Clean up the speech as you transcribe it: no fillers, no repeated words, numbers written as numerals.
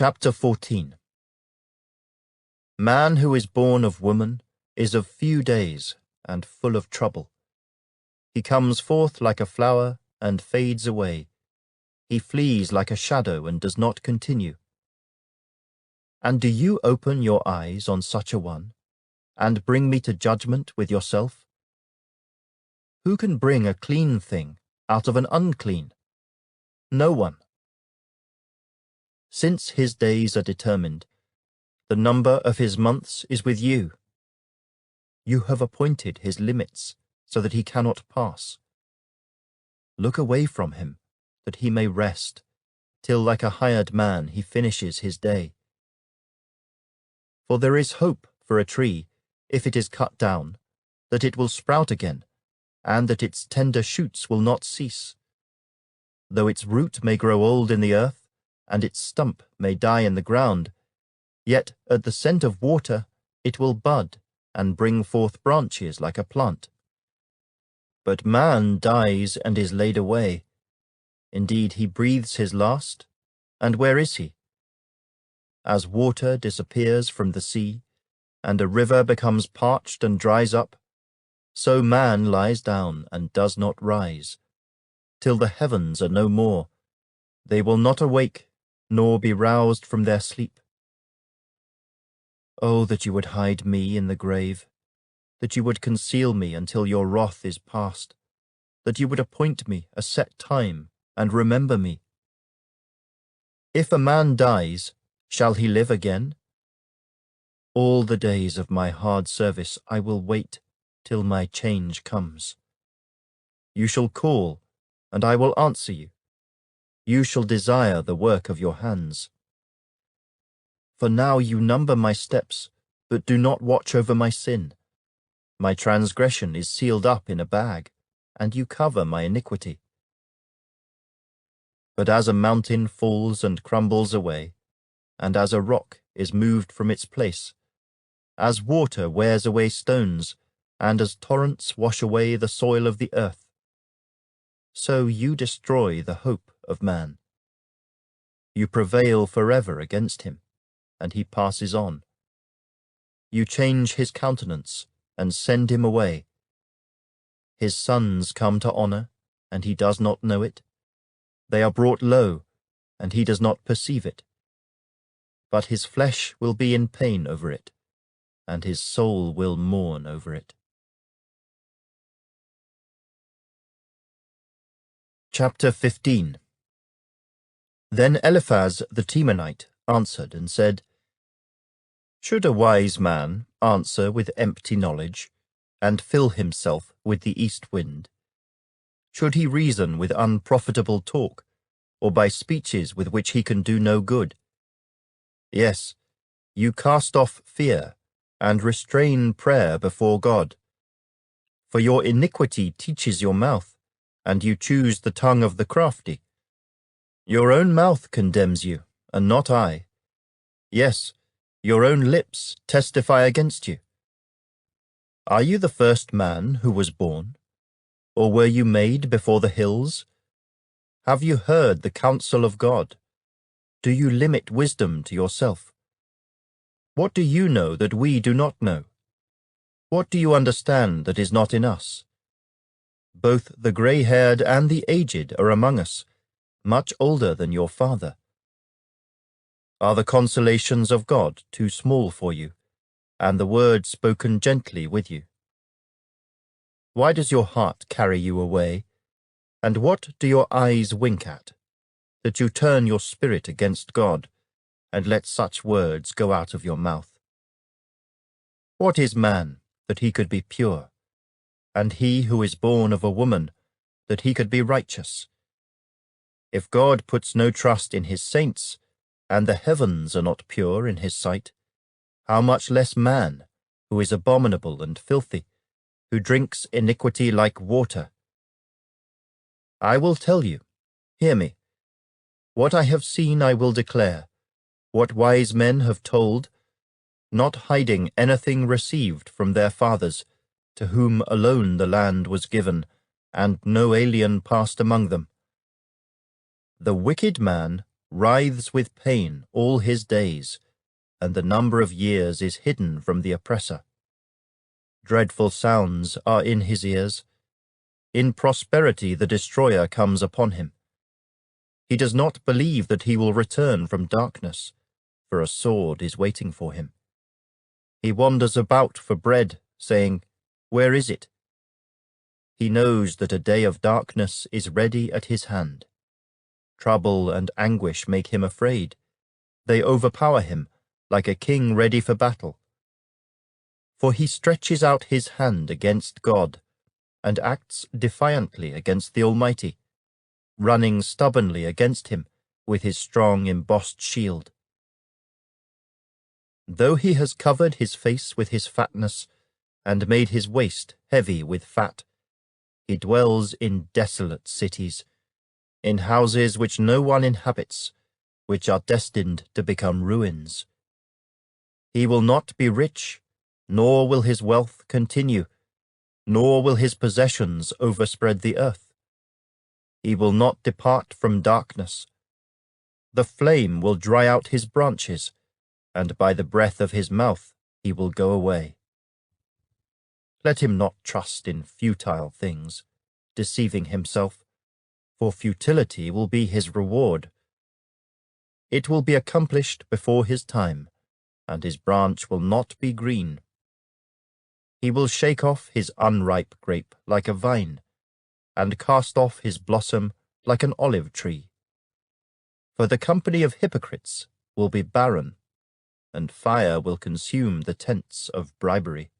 Chapter 14. Man who is born of woman is of few days and full of trouble. He comes forth like a flower and fades away. He flees like a shadow and does not continue. And do you open your eyes on such a one, and bring me to judgment with yourself? Who can bring a clean thing out of an unclean? No one. Since his days are determined, the number of his months is with you. You have appointed his limits so that he cannot pass. Look away from him, that he may rest, till like a hired man he finishes his day. For there is hope for a tree, if it is cut down, that it will sprout again, and that its tender shoots will not cease. Though its root may grow old in the earth, and its stump may die in the ground, yet at the scent of water it will bud and bring forth branches like a plant. But man dies and is laid away. Indeed, he breathes his last, and where is he? As water disappears from the sea, and a river becomes parched and dries up, so man lies down and does not rise, till the heavens are no more. They will not awake, nor be roused from their sleep. Oh, that you would hide me in the grave, that you would conceal me until your wrath is past, that you would appoint me a set time and remember me. If a man dies, shall he live again? All the days of my hard service I will wait till my change comes. You shall call, and I will answer you. You shall desire the work of your hands. For now you number my steps, but do not watch over my sin. My transgression is sealed up in a bag, and you cover my iniquity. But as a mountain falls and crumbles away, and as a rock is moved from its place, as water wears away stones, and as torrents wash away the soil of the earth, so you destroy the hope of man. You prevail forever against him, and he passes on. You change his countenance and send him away. His sons come to honor, and he does not know it. They are brought low, and he does not perceive it. But his flesh will be in pain over it, and his soul will mourn over it. Chapter 15. Then Eliphaz the Temanite answered and said, Should a wise man answer with empty knowledge, and fill himself with the east wind? Should he reason with unprofitable talk, or by speeches with which he can do no good? Yes, you cast off fear, and restrain prayer before God. For your iniquity teaches your mouth, and you choose the tongue of the crafty. Your own mouth condemns you, and not I. Yes, your own lips testify against you. Are you the first man who was born? Or were you made before the hills? Have you heard the counsel of God? Do you limit wisdom to yourself? What do you know that we do not know? What do you understand that is not in us? Both the grey-haired and the aged are among us, much older than your father. Are the consolations of God too small for you, and the word spoken gently with you? Why does your heart carry you away, and what do your eyes wink at, that you turn your spirit against God, and let such words go out of your mouth? What is man, that he could be pure, and he who is born of a woman, that he could be righteous? If God puts no trust in his saints, and the heavens are not pure in his sight, how much less man, who is abominable and filthy, who drinks iniquity like water? I will tell you, hear me. What I have seen I will declare, what wise men have told, not hiding anything received from their fathers, to whom alone the land was given, and no alien passed among them. The wicked man writhes with pain all his days, and the number of years is hidden from the oppressor. Dreadful sounds are in his ears. In prosperity the destroyer comes upon him. He does not believe that he will return from darkness, for a sword is waiting for him. He wanders about for bread, saying, "Where is it?" He knows that a day of darkness is ready at his hand. Trouble and anguish make him afraid. They overpower him like a king ready for battle. For he stretches out his hand against God and acts defiantly against the Almighty, running stubbornly against him with his strong embossed shield. Though he has covered his face with his fatness and made his waist heavy with fat, he dwells in desolate cities, in houses which no one inhabits, which are destined to become ruins. He will not be rich, nor will his wealth continue, nor will his possessions overspread the earth. He will not depart from darkness. The flame will dry out his branches, and by the breath of his mouth he will go away. Let him not trust in futile things, deceiving himself, for futility will be his reward. It will be accomplished before his time, and his branch will not be green. He will shake off his unripe grape like a vine, and cast off his blossom like an olive tree. For the company of hypocrites will be barren, and fire will consume the tents of bribery.